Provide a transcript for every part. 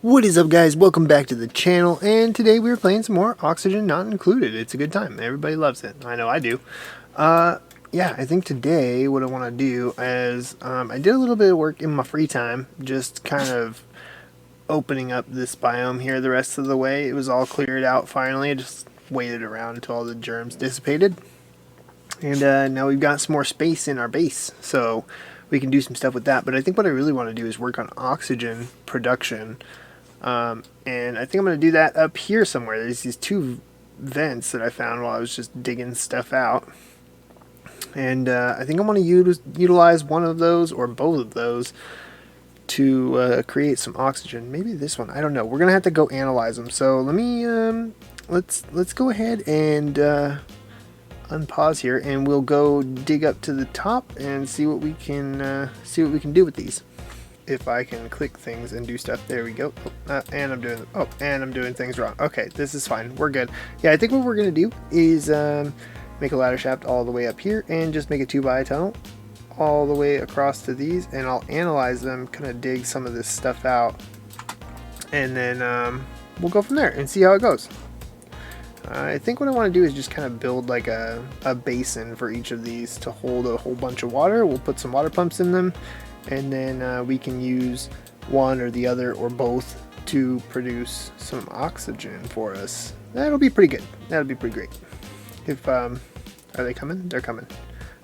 What is up, guys? Welcome back to the channel, and today we're playing some more Oxygen Not Included. It's a good time. Everybody loves it. I know I do. Yeah, I think today what I want to do is, I did a little bit of work in my free time, just kind of opening up this biome here the rest of the way. It was all cleared out finally. I just waited around until all the germs dissipated. And now we've got some more space in our base, so we can do some stuff with that. But I think what I really want to do is work on oxygen production. And I think I'm going to do that up here somewhere. There's these two vents that I found while I was just digging stuff out. And I think I want to utilize one of those or both of those to create some oxygen. Maybe this one. I don't know. We're going to have to go analyze them. So let me, let's go ahead and unpause here, and we'll go dig up to the top and see what we can do with these. If I can click things and do stuff. There we go. And I'm doing things wrong. Okay, this is fine. We're good. Yeah, I think what we're gonna do is make a ladder shaft all the way up here and just make a 2x tunnel all the way across to these, and I'll analyze them, kind of dig some of this stuff out, and then we'll go from there and see how it goes. I think what I want to do is just kind of build like a basin for each of these to hold a whole bunch of water. We'll put some water pumps in them, and then we can use one or the other or both to produce some oxygen for us. That'll be pretty good. That'll be pretty great. If are they coming? They're coming.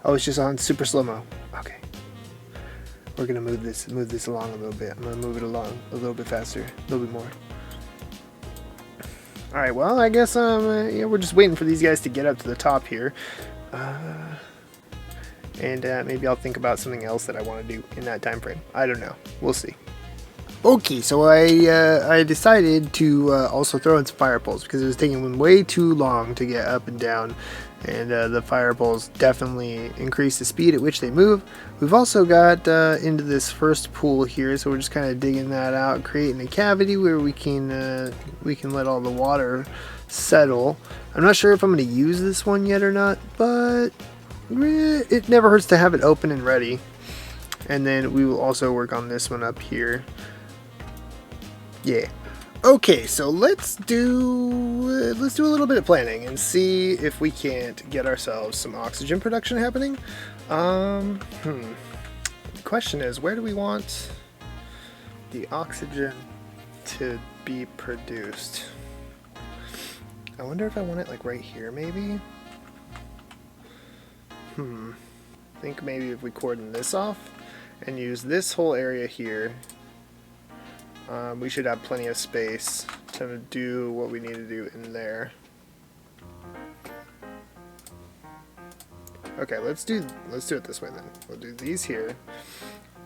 Oh, it's just on super slow-mo. Okay. We're gonna move this along a little bit. I'm gonna move it along a little bit faster, a little bit more. All right. Well, I guess yeah, we're just waiting for these guys to get up to the top here. And maybe I'll think about something else that I want to do in that time frame. I don't know. We'll see. Okay, so I decided to also throw in some fire poles because it was taking way too long to get up and down, and the fire poles definitely increase the speed at which they move. We've also got into this first pool here, so we're just kind of digging that out, creating a cavity where we can let all the water settle. I'm not sure if I'm going to use this one yet or not, but it never hurts to have it open and ready. And then we will also work on this one up here. Yeah. Okay, so let's do a little bit of planning and see if we can't get ourselves some oxygen production happening. The question is, where do we want the oxygen to be produced? I wonder if I want it like right here, maybe. I think maybe if we cordon this off and use this whole area here, we should have plenty of space to do what we need to do in there. Okay, let's do it this way then. We'll do these here.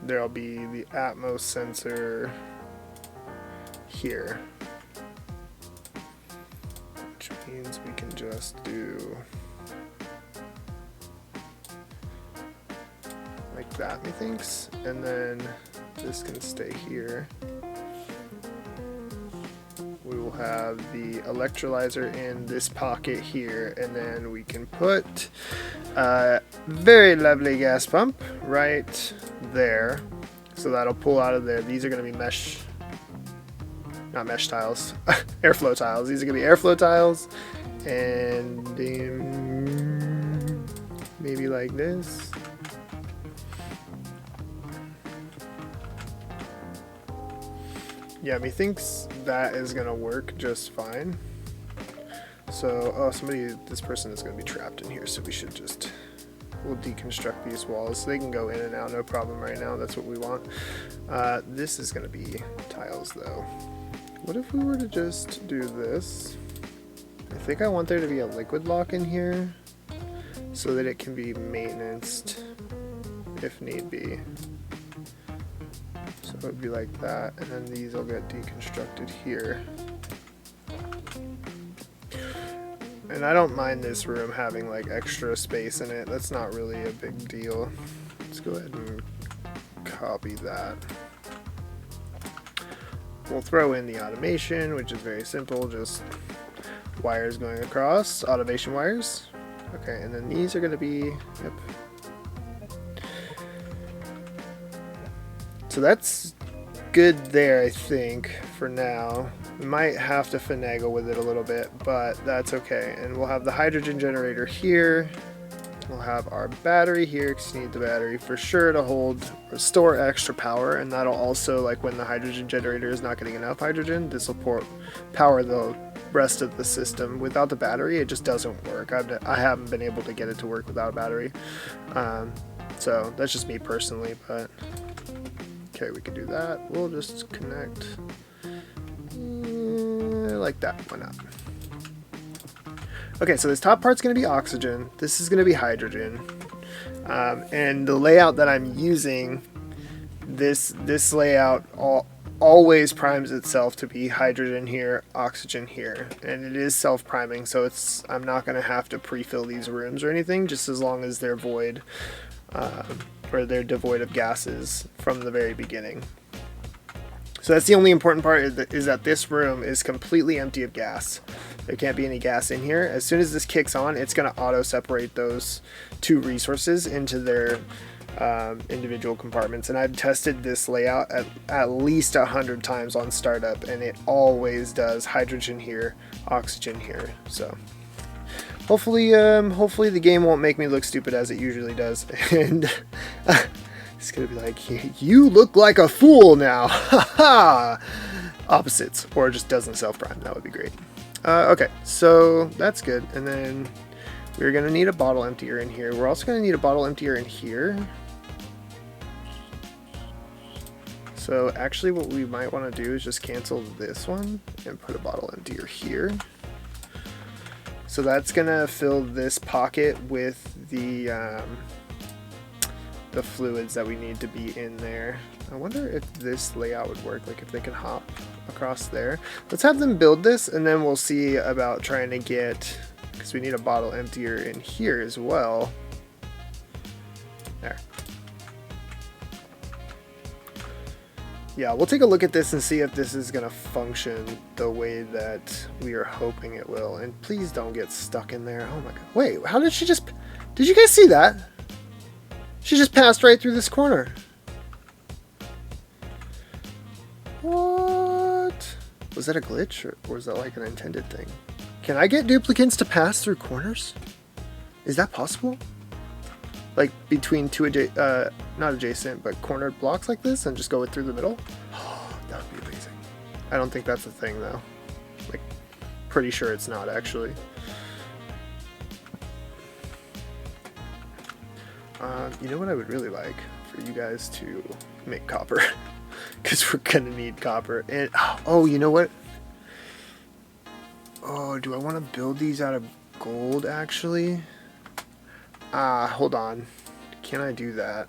There'll be the Atmos sensor here, which means we can just do like that, methinks, and then this can stay here. We will have the electrolyzer in this pocket here, and then we can put a very lovely gas pump right there, so that'll pull out of there. These are going to be not mesh tiles, airflow tiles. These are going to be airflow tiles, and maybe like this. Yeah, methinks that is gonna work just fine. So, oh, this person is gonna be trapped in here, so we'll deconstruct these walls so they can go in and out, no problem right now. That's what we want. This is gonna be tiles though. What if we were to just do this? I think I want there to be a liquid lock in here so that it can be maintenanced if need be. So it would be like that, and then these will get deconstructed here. And I don't mind this room having like extra space in it. That's not really a big deal. Let's go ahead and copy that. We'll throw in the automation, which is very simple, just wires going across, automation wires. Okay, and then these are going to be, yep. So that's good there, I think, for now. We might have to finagle with it a little bit, but that's okay. And we'll have the hydrogen generator here. We'll have our battery here, because you need the battery for sure to hold or store extra power, and that'll also, like when the hydrogen generator is not getting enough hydrogen, this will power the rest of the system. Without the battery, it just doesn't work. I haven't been able to get it to work without a battery. So that's just me personally, but okay, we can do that. We'll just connect like that. Why not? Okay, so this top part's going to be oxygen. This is going to be hydrogen. And the layout that I'm using, this layout always primes itself to be hydrogen here, oxygen here. And it is self-priming, so I'm not going to have to pre-fill these rooms or anything, just as long as they're void, or they're devoid of gases from the very beginning. So that's the only important part, is that this room is completely empty of gas. There can't be any gas in here. As soon as this kicks on, it's going to auto-separate those two resources into their individual compartments. And I've tested this layout at least 100 times on startup, and it always does hydrogen here, oxygen here. So hopefully the game won't make me look stupid as it usually does. And it's gonna be like, you look like a fool now. Haha. Opposites, or just doesn't self-prime. That would be great. Okay, so that's good. And then we're gonna need a bottle emptier in here. We're also gonna need a bottle emptier in here. So actually what we might want to do is just cancel this one and put a bottle emptier here. So that's gonna fill this pocket with the fluids that we need to be in there. I wonder if this layout would work, like if they can hop across there. Let's have them build this, and then we'll see about trying to get, because we need a bottle emptier in here as well. There. Yeah, we'll take a look at this and see if this is going to function the way that we are hoping it will. And please don't get stuck in there. Oh my god. Wait, how did she just... Did you guys see that? She just passed right through this corner. What? Was that a glitch, or was that like an intended thing? Can I get duplicants to pass through corners? Is that possible? Like between two not adjacent, but cornered blocks like this, and just go through the middle? Oh, that would be amazing. I don't think that's a thing though. Like, pretty sure it's not actually. You know what I would really like? For you guys to make copper. Because we're gonna need copper. And oh, you know what? Oh, do I want to build these out of gold actually? Hold on. Can I do that?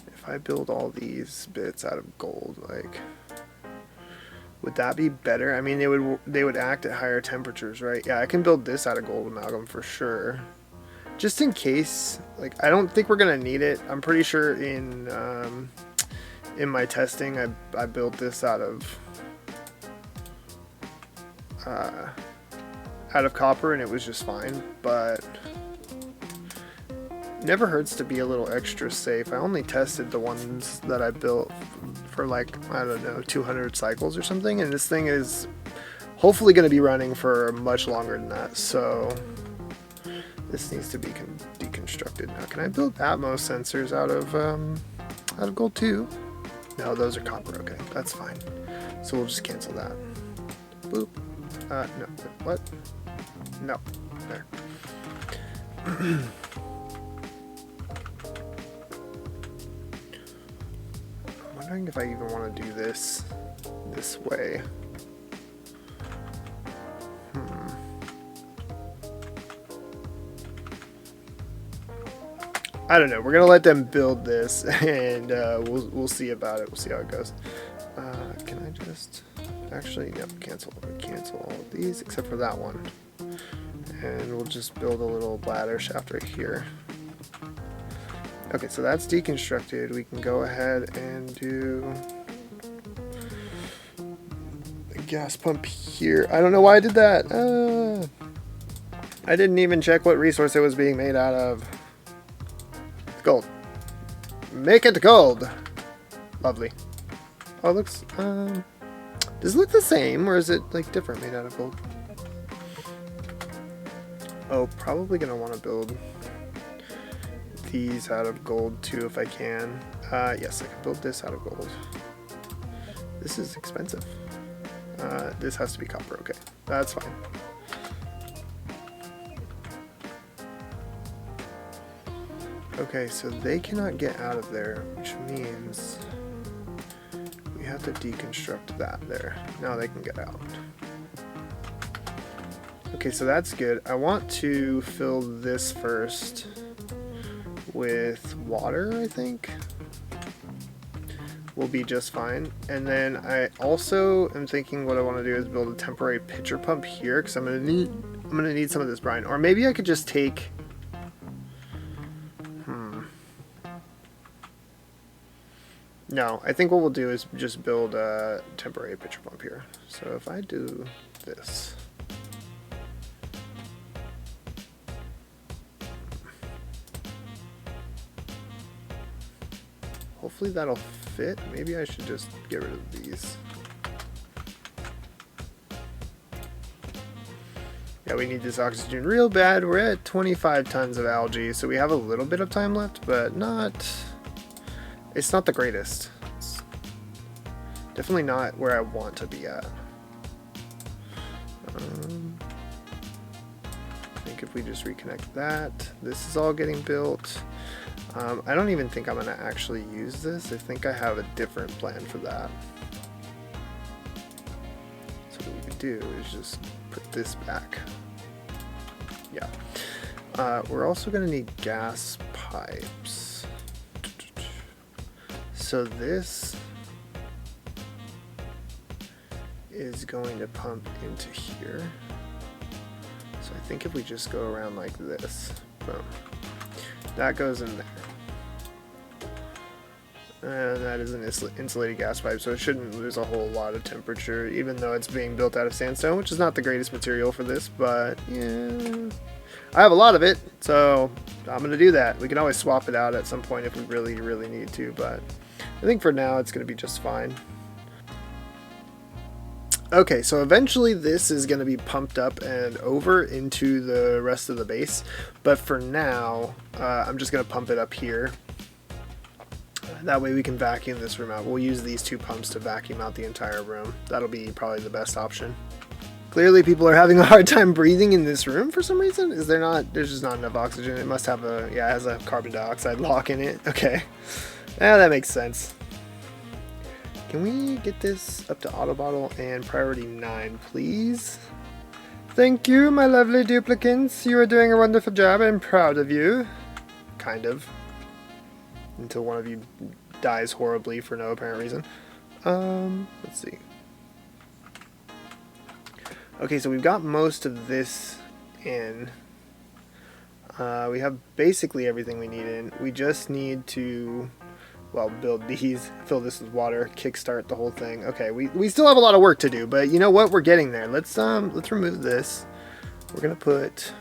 If I build all these bits out of gold, like, would that be better? I mean, they would act at higher temperatures, right? Yeah, I can build this out of gold amalgam for sure. Just in case, like, I don't think we're gonna need it. I'm pretty sure in my testing, I built this out of copper, and it was just fine. But never hurts to be a little extra safe. I only tested the ones that I built for like, I don't know, 200 cycles or something, and this thing is hopefully going to be running for much longer than that. So this needs to be deconstructed. Now, can I build Atmos sensors out of gold too? No, those are copper. Okay, that's fine. So we'll just cancel that. Boop. No. What? No. There. I'm wondering if I even want to do this way. I don't know. We're gonna let them build this, and we'll see about it. We'll see how it goes. Can I just actually cancel all of these except for that one, and we'll just build a little bladder shaft right here. Okay, so that's deconstructed. We can go ahead and do a gas pump here. I don't know why I did that. I didn't even check what resource it was being made out of. Gold. Make it gold. Lovely. Oh, it looks, does it look the same, or is it like different, made out of gold? Oh, probably gonna want to build these out of gold too if I can. Yes, I can build this out of gold. This is expensive. This has to be copper, okay. That's fine. Okay, so they cannot get out of there, which means we have to deconstruct that there. Now they can get out. Okay, so that's good. I want to fill this first with water, I think. Will be just fine. And then I also am thinking what I want to do is build a temporary pitcher pump here, because I'm gonna need some of this brine. Or maybe I could just take No, I think what we'll do is just build a temporary pitcher pump here. So if I do this, hopefully that'll fit. Maybe I should just get rid of these. Yeah, we need this oxygen real bad. We're at 25 tons of algae, so we have a little bit of time left, but it's not the greatest. It's definitely not where I want to be at. I think if we just reconnect that, this is all getting built. I don't even think I'm going to actually use this. I think I have a different plan for that. So what we could do is just put this back. Yeah. We're also going to need gas pipes. So this is going to pump into here. So I think if we just go around like this, boom, that goes in there. And that is an insulated gas pipe, so it shouldn't lose a whole lot of temperature, even though it's being built out of sandstone, which is not the greatest material for this, but yeah. I have a lot of it, so I'm going to do that. We can always swap it out at some point if we really, really need to, but I think for now it's going to be just fine. Okay, so eventually this is going to be pumped up and over into the rest of the base, but for now I'm just going to pump it up here. That way we can vacuum this room out. We'll use these two pumps to vacuum out the entire room. That'll be probably the best option. Clearly people are having a hard time breathing in this room for some reason. Is there not? There's just not enough oxygen. It must have a, yeah, it has a carbon dioxide lock in it. Okay. Yeah, that makes sense. Can we get this up to auto bottle and priority 9, please? Thank you, my lovely duplicants. You are doing a wonderful job. I'm proud of you. Kind of. Until one of you dies horribly for no apparent reason. Let's see. Okay, so we've got most of this in. We have basically everything we need in. We just need to, well, build these, fill this with water, kickstart the whole thing. Okay, we still have a lot of work to do, but you know what? We're getting there. Let's remove this. We're gonna put,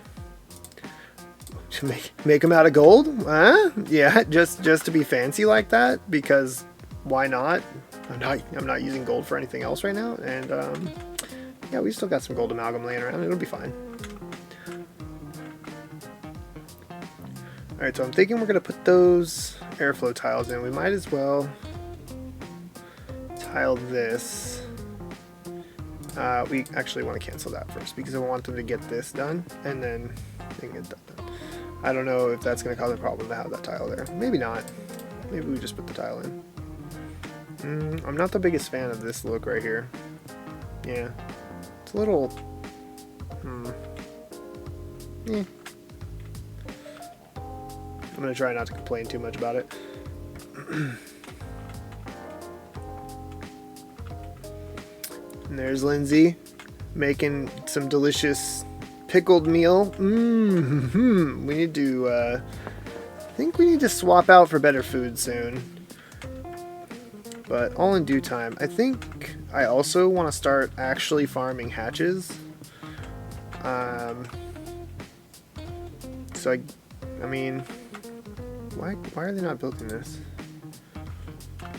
to make them out of gold? Huh? Yeah, just to be fancy like that, because why not? I'm not using gold for anything else right now, and yeah, we still got some gold amalgam laying around. It'll be fine. Alright, so I'm thinking we're going to put those airflow tiles in. We might as well tile this. We actually want to cancel that first because I want them to get this done and then they can get that done. I don't know if that's going to cause a problem to have that tile there. Maybe not. Maybe we just put the tile in. I'm not the biggest fan of this look right here. Yeah. It's a little... Yeah. I'm going to try not to complain too much about it. And there's Lindsay making some delicious pickled meal. We need to, I think we need to swap out for better food soon. But all in due time. I think I also want to start actually farming hatches. So I mean, why are they not building this?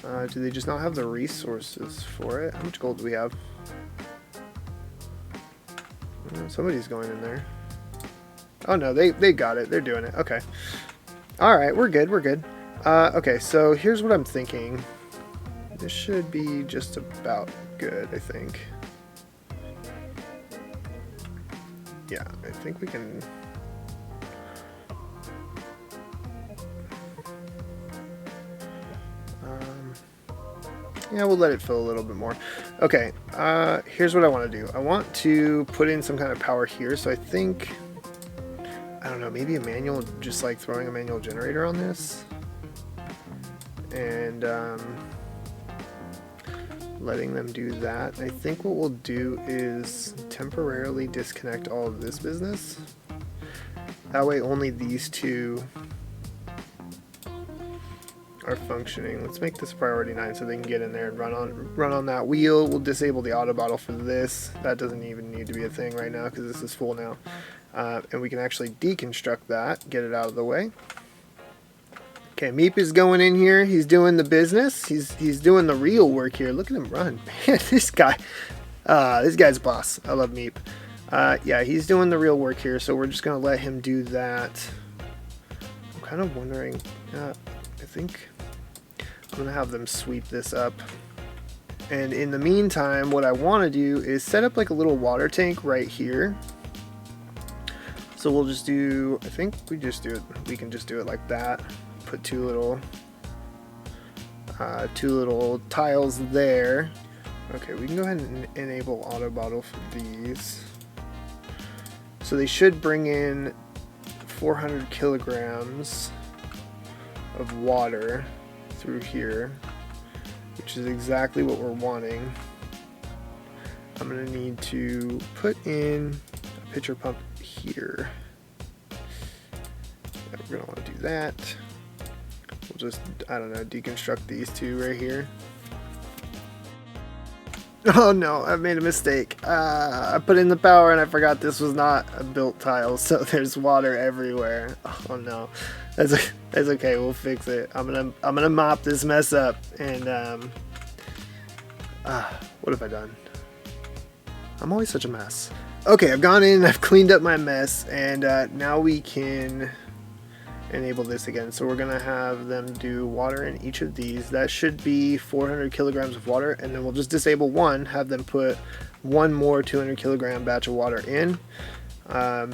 Do they just not have the resources for it? How much gold do we have? Somebody's going in there. Oh no, they got it. They're doing it. Okay. Alright, we're good. We're good. Okay, so here's what I'm thinking. This should be just about good, I think. Yeah, I think we can... yeah, we'll let it fill a little bit more. Okay, here's what I want to do. I want to put in some kind of power here, so I think... I don't know, maybe a manual, just like throwing a manual generator on this. And letting them do that. I think what we'll do is temporarily disconnect all of this business. That way only these two are functioning. Let's make this priority 9 so they can get in there and run on that wheel. We'll disable the auto bottle for this. That doesn't even need to be a thing right now because this is full now. And we can actually deconstruct that, get it out of the way. Okay, Meep is going in here. He's doing the business. He's doing the real work here. Look at him run. Man, this guy's boss. I love Meep. Yeah, he's doing the real work here, so we're just going to let him do that. I'm kind of wondering, I think I'm going to have them sweep this up. And in the meantime, what I want to do is set up like a little water tank right here. So we'll just do, I think we can just do it like that. Put two little tiles there. Okay, we can go ahead and enable auto bottle for these. So they should bring in 400 kilograms of water through here, which is exactly what we're wanting. I'm gonna need to put in a pitcher pump here. We're gonna want to do that. We'll just, I don't know, deconstruct these two right here. Oh no, I made a mistake. I put in the power and I forgot this was not a built tile, so there's water everywhere. Oh no, that's okay. We'll fix it. I'm gonna mop this mess up. And what have I done? I'm always such a mess. Okay, I've gone in, I've cleaned up my mess, and now we can enable this again. So we're gonna have them do water in each of these. That should be 400 kilograms of water, and then we'll just disable one, have them put one more 200 kilogram batch of water in, and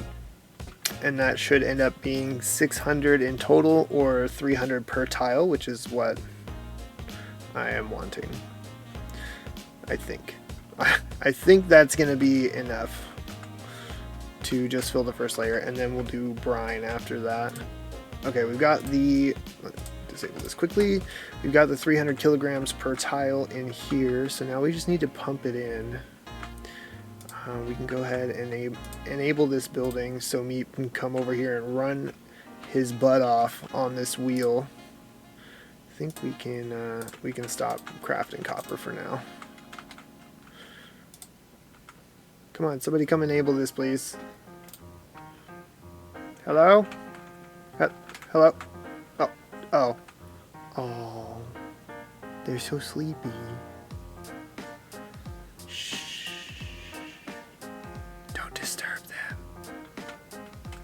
that should end up being 600 in total, or 300 per tile, which is what I am wanting. I think that's gonna be enough to just fill the first layer, and then we'll do brine after that. Okay, we've got the, let's disable this quickly. We've got the 300 kilograms per tile in here, so now we just need to pump it in. We can go ahead and enable this building so Meep can come over here and run his butt off on this wheel. I think we can stop crafting copper for now. Come on, somebody come enable this, please. Hello? Hello? Oh. Oh. They're so sleepy. Shh. Don't disturb them.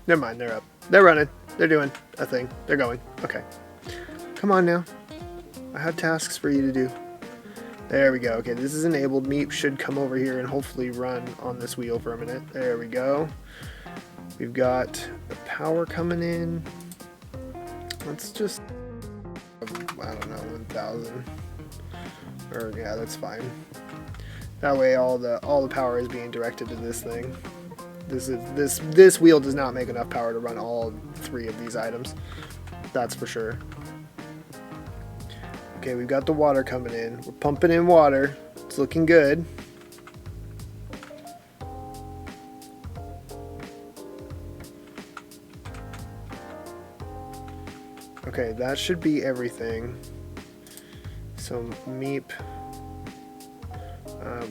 Never mind, they're up. They're running. They're doing a thing. They're going. Okay. Come on now. I have tasks for you to do. There we go. Okay, this is enabled. Meep should come over here and hopefully run on this wheel for a minute. There we go. We've got the power coming in. Let's just, I don't know, 1,000. Or yeah, that's fine. That way all the power is being directed to this thing. This wheel does not make enough power to run all three of these items. That's for sure. Okay, we've got the water coming in. We're pumping in water. It's looking good. Okay, that should be everything. So Meep,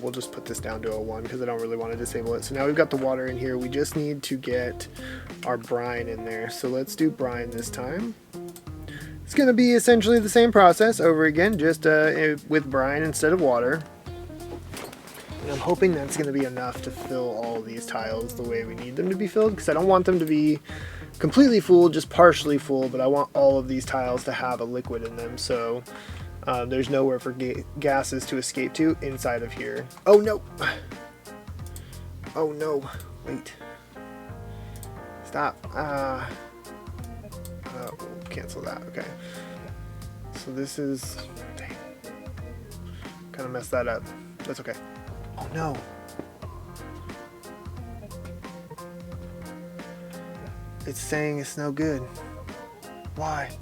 we'll just put this down to a 1 because I don't really want to disable it. So now we've got the water in here. We just need to get our brine in there. So let's do brine this time. It's going to be essentially the same process over again, just with brine instead of water. And I'm hoping that's going to be enough to fill all these tiles the way we need them to be filled, because I don't want them to be completely full, just partially full, but I want all of these tiles to have a liquid in them, so there's nowhere for gases to escape to inside of here. Oh no! Oh no! Wait. Stop. We'll cancel that. Okay. So this is... Dang. Kind of messed that up. That's okay. Oh no! It's saying it's no good. Why?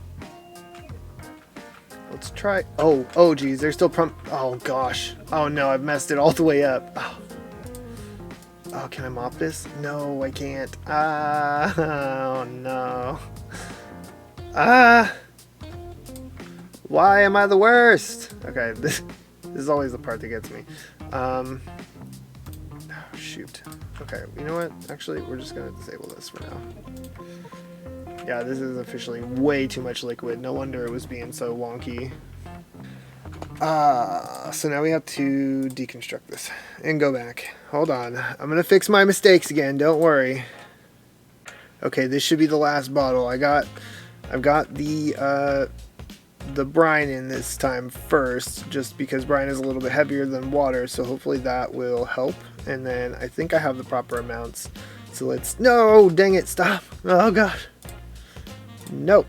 Let's try... Oh geez, they're still oh gosh. Oh no, I've messed it all the way up. Oh, can I mop this? No, I can't. Oh no. Why am I the worst? Okay, this is always the part that gets me. Oh, shoot. Okay, you know what? Actually, we're just gonna disable this for now. Yeah, this is officially way too much liquid. No wonder it was being so wonky. So now we have to deconstruct this and go back. Hold on. I'm gonna fix my mistakes again. Don't worry. Okay, this should be the last bottle. I've got the brine in this time first, just because brine is a little bit heavier than water, so hopefully that will help. And then I think I have the proper amounts. So let's... No! Dang it! Stop! Oh god! Nope.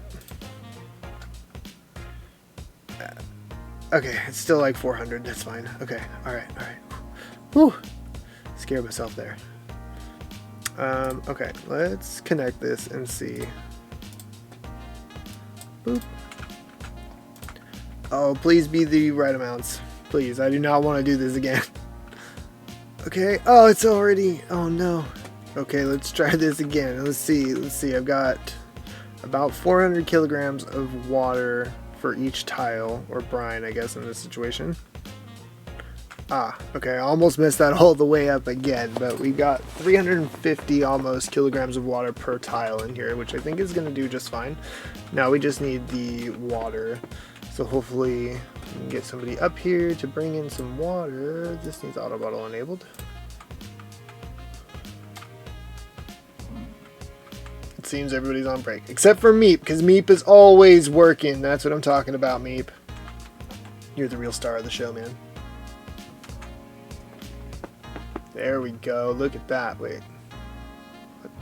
Okay, it's still like 400. That's fine. Okay. Alright. Whew! Scared myself there. Okay, let's connect this and see. Boop. Oh, please be the right amounts. Please, I do not want to do this again. Okay. Oh, it's already... Oh, no. Okay, let's try this again. Let's see. I've got about 400 kilograms of water for each tile, or brine, I guess, in this situation. Okay, I almost messed that all the way up again, but we got 350 almost kilograms of water per tile in here, which I think is going to do just fine. Now we just need the water, so hopefully we can get somebody up here to bring in some water. This needs auto bottle enabled. It seems everybody's on break, except for Meep, because Meep is always working. That's what I'm talking about, Meep. You're the real star of the show, man. There we go. Look at that. Wait. What?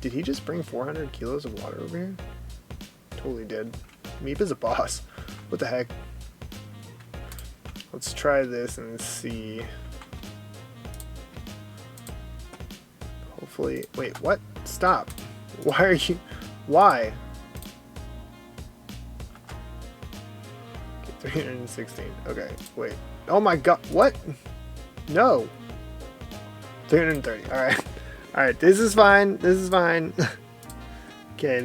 Did he just bring 400 kilos of water over here? Totally did. Meep is a boss. What the heck? Let's try this and see. Hopefully... Wait, what? Stop. Why are you... Why? Okay, 316. Okay, wait. Oh my god. What? No. 330. Alright. Alright, this is fine. This is fine. Okay,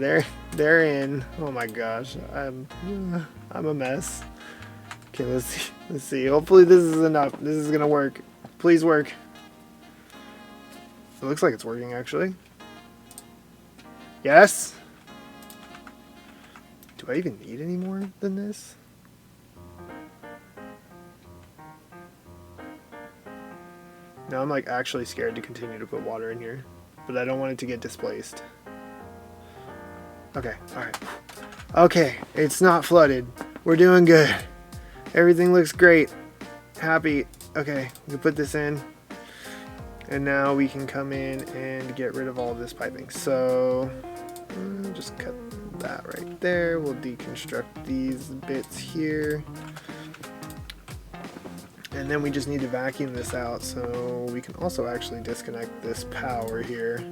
they're in. Oh my gosh. I'm a mess. Okay, let's see. Let's see. Hopefully this is enough. This is gonna work. Please work. It looks like it's working, actually. Yes? Do I even need any more than this? Now I'm like actually scared to continue to put water in here, but I don't want it to get displaced. Okay, alright. Okay, it's not flooded. We're doing good. Everything looks great. Happy. Okay, we can put this in. And now we can come in and get rid of all of this piping. So, just cut that right there. We'll deconstruct these bits here. And then we just need to vacuum this out, so we can also actually disconnect this power here.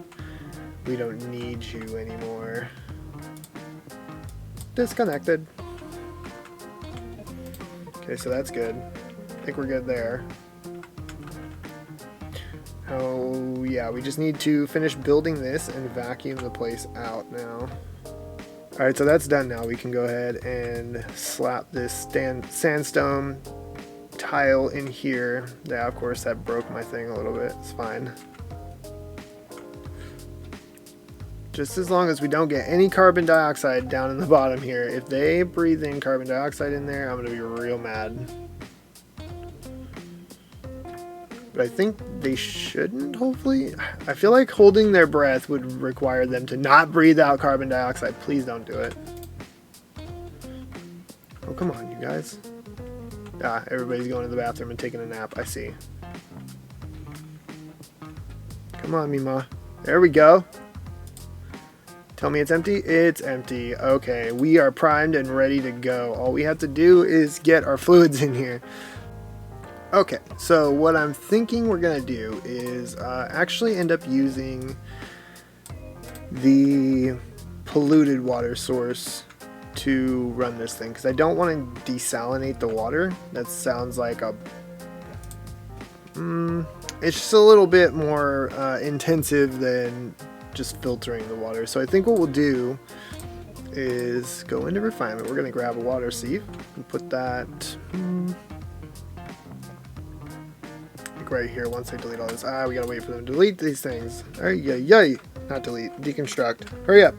We don't need you anymore. Disconnected. Okay, so that's good. I think we're good there. Oh yeah, we just need to finish building this and vacuum the place out now. Alright, so that's done now. We can go ahead and slap this sandstone tile in here. Yeah, of course that broke my thing a little bit. It's fine. Just as long as we don't get any carbon dioxide down in the bottom here. If they breathe in carbon dioxide in there, I'm going to be real mad. But I think they shouldn't, hopefully. I feel like holding their breath would require them to not breathe out carbon dioxide. Please don't do it. Oh, come on, you guys. Ah, everybody's going to the bathroom and taking a nap. I see. Come on, Mima. There we go. Tell me it's empty? It's empty. Okay, we are primed and ready to go. All we have to do is get our fluids in here. Okay, so what I'm thinking we're going to do is actually end up using the polluted water source to run this thing, because I don't want to desalinate the water. That sounds like a... it's just a little bit more intensive than just filtering the water. So I think what we'll do is go into refinement. We're going to grab a water sieve and put that like right here. Once I delete all this, we gotta wait for them to delete these things. Yay, not delete, deconstruct. Hurry up,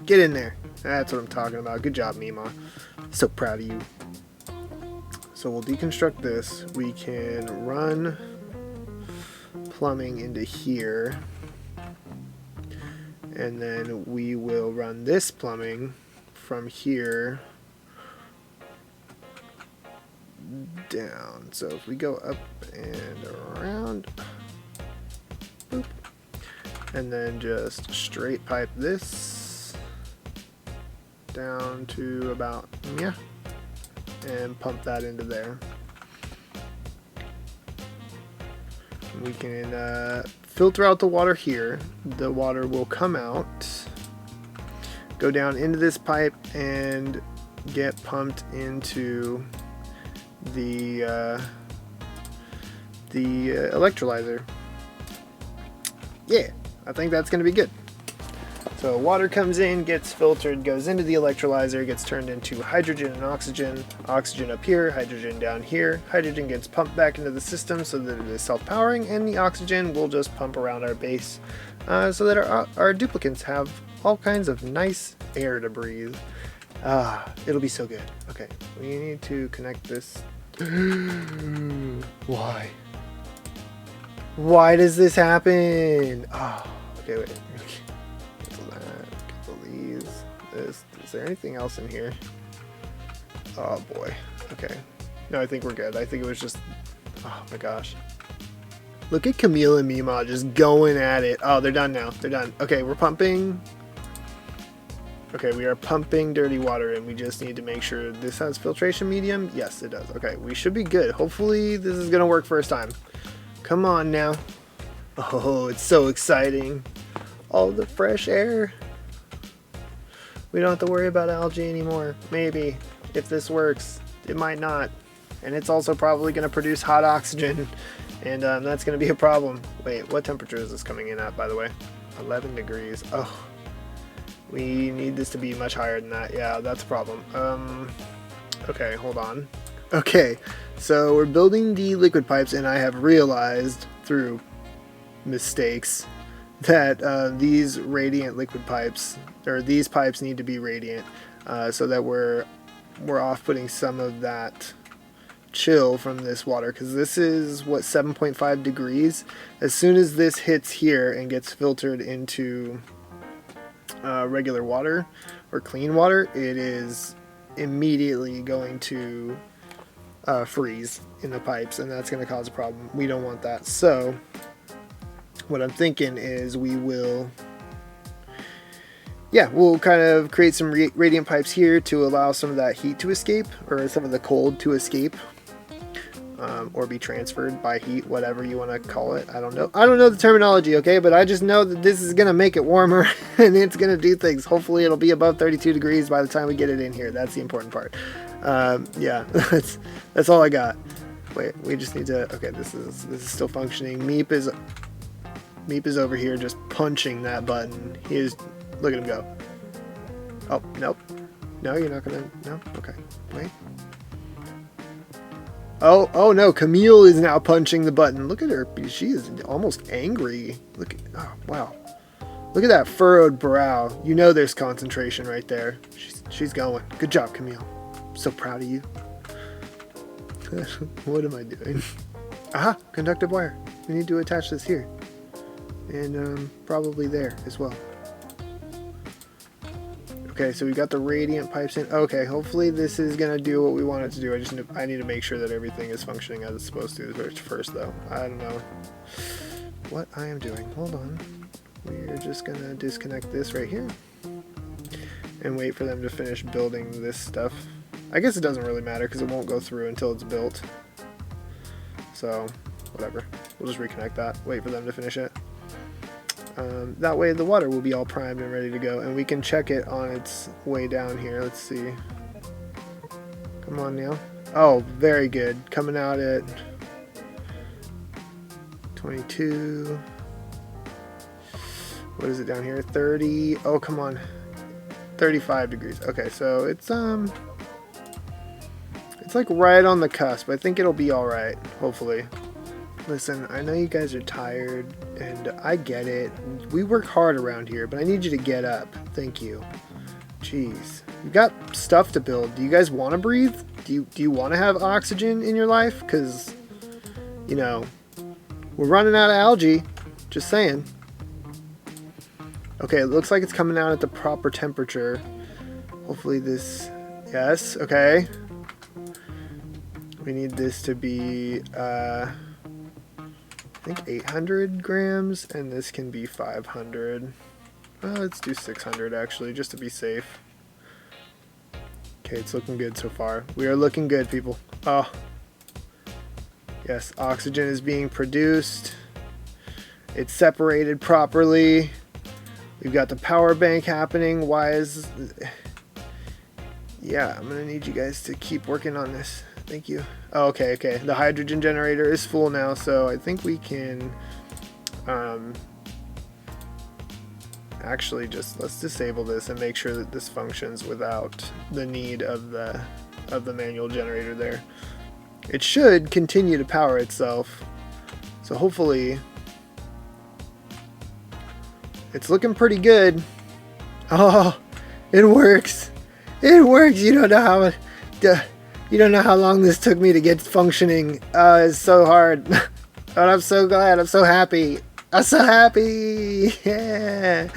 get in there. That's what I'm talking about. Good job, Mima. So proud of you. So we'll deconstruct this. We can run plumbing into here, and then we will run this plumbing from here down. So if we go up and around, boop, and then just straight pipe this down to about, yeah, and pump that into there. We can filter out the water here. The water will come out, go down into this pipe, and get pumped into the electrolyzer. Yeah, I think that's going to be good. So water comes in, gets filtered, goes into the electrolyzer, gets turned into hydrogen and oxygen. Oxygen up here, hydrogen down here. Hydrogen gets pumped back into the system so that it is self-powering, and the oxygen will just pump around our base so that our duplicants have all kinds of nice air to breathe. It'll be so good. Okay, we need to connect this. Why? Why does this happen? Okay, wait. Is there anything else in here? Oh boy. Okay. No, I think we're good. I think it was just... Oh my gosh. Look at Camille and Mima just going at it. Oh, they're done now. They're done. Okay, we're pumping. Okay, we are pumping dirty water in. We just need to make sure this has filtration medium. Yes, it does. Okay, we should be good. Hopefully this is going to work first time. Come on now. Oh, it's so exciting. All the fresh air. We don't have to worry about algae anymore. Maybe, if this works. It might not. And it's also probably going to produce hot oxygen. And that's going to be a problem. Wait, what temperature is this coming in at, by the way? 11 degrees. Oh, we need this to be much higher than that. Yeah, that's a problem. Okay, hold on. Okay, so we're building the liquid pipes, and I have realized through mistakes that these radiant liquid pipes, or these pipes, need to be radiant so that we're off-putting some of that chill from this water, because this is what, 7.5 degrees. As soon as this hits here and gets filtered into regular water or clean water, it is immediately going to freeze in the pipes, and that's going to cause a problem. We don't want that. So what I'm thinking is we'll kind of create some radiant pipes here to allow some of that heat to escape, or some of the cold to escape, or be transferred by heat, whatever you want to call it. I don't know the terminology, okay, but I just know that this is going to make it warmer and it's going to do things. Hopefully it'll be above 32 degrees by the time we get it in here. That's the important part. Yeah, that's all I got. Wait, we just need to, okay, this is still functioning. Meep is over here just punching that button. He is, look at him go. Oh, nope. No, you're not gonna, no? Okay, wait. Oh no, Camille is now punching the button. Look at her, she is almost angry. Look at, oh wow. Look at that furrowed brow. You know there's concentration right there. She's going. Good job, Camille. I'm so proud of you. What am I doing? Aha, conductive wire. We need to attach this here. And probably there as well. Okay, so we got the radiant pipes in. Okay, hopefully this is gonna do what we want it to do. I need to make sure that everything is functioning as it's supposed to first though. I don't know what I am doing. Hold on. We're just gonna disconnect this right here and wait for them to finish building this stuff. I guess it doesn't really matter because it won't go through until it's built. So, whatever. We'll just reconnect that, wait for them to finish it. That way the water will be all primed and ready to go, and we can check it on its way down here. Let's see. Come on now. Oh, very good. Coming out at 22. What is it down here? 30. Oh, come on. 35 degrees. Okay, so it's like right on the cusp. I think it'll be all right, hopefully. Listen, I know you guys are tired, and I get it. We work hard around here, but I need you to get up. Thank you. Jeez. You've got stuff to build. Do you guys want to breathe? Do you want to have oxygen in your life? Because, you know, we're running out of algae. Just saying. Okay, it looks like it's coming out at the proper temperature. Hopefully this... Yes, okay. We need this to be... I think 800 grams, and this can be 500. Let's do 600 actually, just to be safe. Okay, it's looking good so far. We are looking good, people. Oh, yes, oxygen is being produced. It's separated properly. We've got the power bank happening. Why is... Yeah, I'm gonna need you guys to keep working on this. Thank you. Oh, okay. The hydrogen generator is full now, so I think we can actually just let's disable this and make sure that this functions without the need of the manual generator there. It should continue to power itself, so hopefully it's looking pretty good. Oh, it works. It works. You don't know how you don't know how long this took me to get functioning. It's so hard. But I'm so glad. I'm so happy. I'm so happy. Yeah.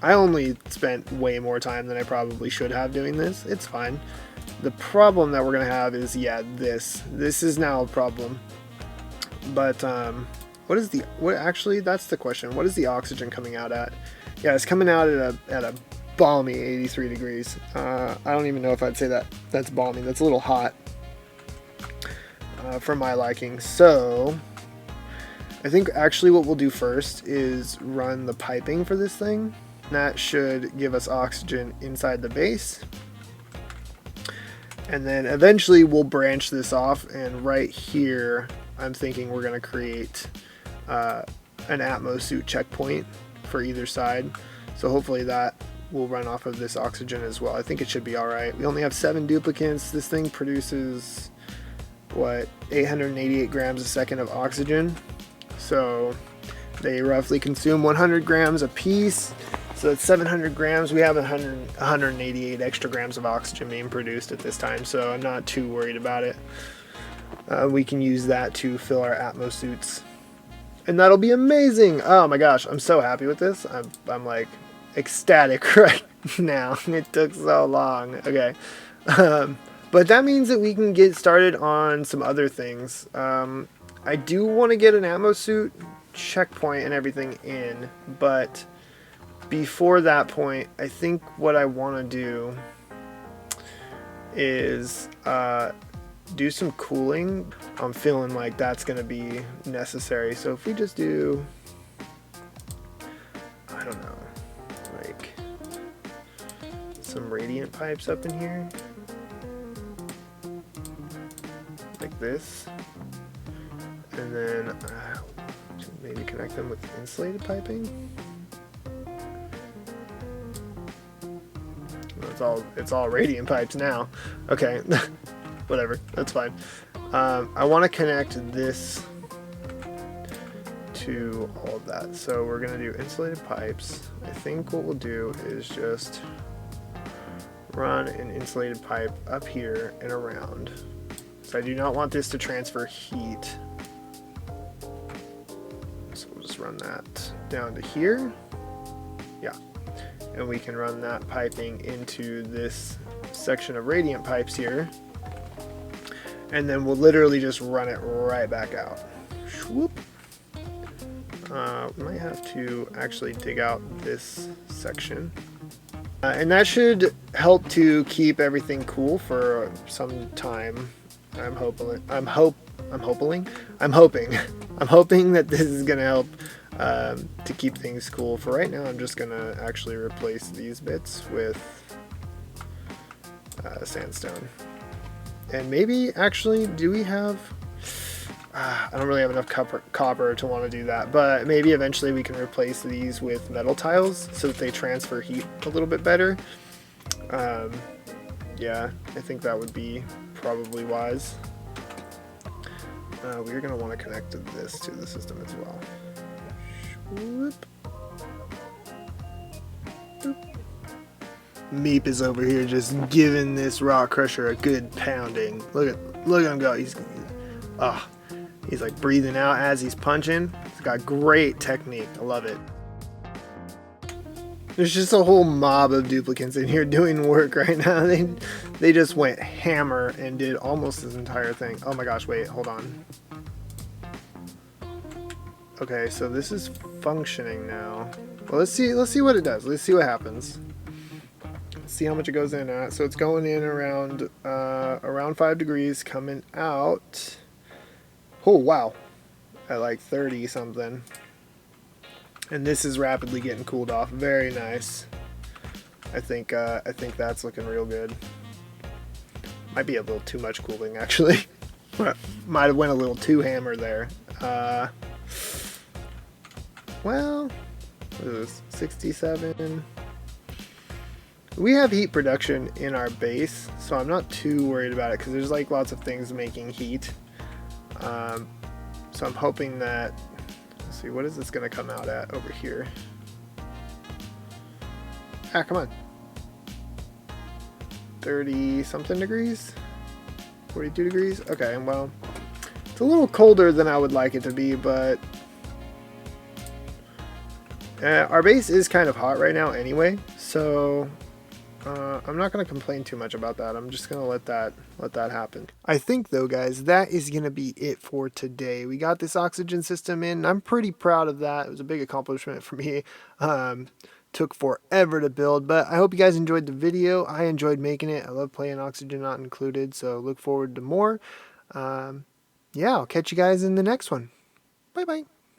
I only spent way more time than I probably should have doing this. It's fine. The problem that we're going to have is, yeah, this. This is now a problem. But, actually, that's the question. What is the oxygen coming out at? Yeah, it's coming out at a balmy 83 degrees. I don't even know if I'd say that's balmy. That's a little hot for my liking. So I think actually what we'll do first is run the piping for this thing. That should give us oxygen inside the base, and then eventually we'll branch this off, and right here I'm thinking we're going to create an atmosuit checkpoint for either side. So hopefully that will run off of this oxygen as well. I think it should be alright. We only have 7 duplicants. This thing produces, what, 888 grams a second of oxygen. So they roughly consume 100 grams a piece. So that's 700 grams. We have 188 extra grams of oxygen being produced at this time, so I'm not too worried about it. We can use that to fill our atmosuits, and that'll be amazing. Oh my gosh, I'm so happy with this. I'm like ecstatic right now. It took so long. Okay, but that means that we can get started on some other things. I do want to get an atmosuit checkpoint and everything in, but before that point, I think what I want to do is do some cooling. I'm feeling like that's going to be necessary. So if we just do, I don't know, like some radiant pipes up in here, like this, and then maybe connect them with insulated piping. It's all radiant pipes now. Okay, whatever, that's fine. I want to connect this to all of that. So we're going to do insulated pipes. I think what we'll do is just run an insulated pipe up here and around. So I do not want this to transfer heat. So we'll just run that down to here. Yeah. And we can run that piping into this section of radiant pipes here. And then we'll literally just run it right back out. Whoop. We might have to actually dig out this section. And that should help to keep everything cool for some time. I'm hoping that this is gonna help to keep things cool. For right now, I'm just gonna actually replace these bits with sandstone. And maybe actually, do we have? I don't really have enough copper to want to do that, but maybe eventually we can replace these with metal tiles so that they transfer heat a little bit better. Yeah, I think that would be probably wise. We're going to want to connect this to the system as well. Whoop. Boop. Meep is over here just giving this rock crusher a good pounding. Look at him go. He's like breathing out as he's punching. He's got great technique. I love it. There's just a whole mob of duplicants in here doing work right now. They just went hammer and did almost this entire thing. Oh my gosh, wait, hold on. Okay, so this is functioning now. Well, let's see what it does. Let's see what happens. See how much it goes in at. So it's going in around 5 degrees, coming out. Oh wow, at like 30 something. And this is rapidly getting cooled off. Very nice. I think that's looking real good. Might be a little too much cooling actually. Might have went a little too hammer there. Well, what is this? 67. We have heat production in our base, so I'm not too worried about it because there's like lots of things making heat. So I'm hoping that, let's see, what is this going to come out at over here? Ah, come on. 30 something degrees? 42 degrees? Okay, well, it's a little colder than I would like it to be, but our base is kind of hot right now anyway, so I'm not going to complain too much about that. I'm just going to let that happen. I think though, guys, that is going to be it for today. We got this oxygen system in. I'm pretty proud of that. It was a big accomplishment for me. Took forever to build, but I hope you guys enjoyed the video. I enjoyed making it. I love playing Oxygen Not Included, so look forward to more. Yeah, I'll catch you guys in the next one. Bye bye.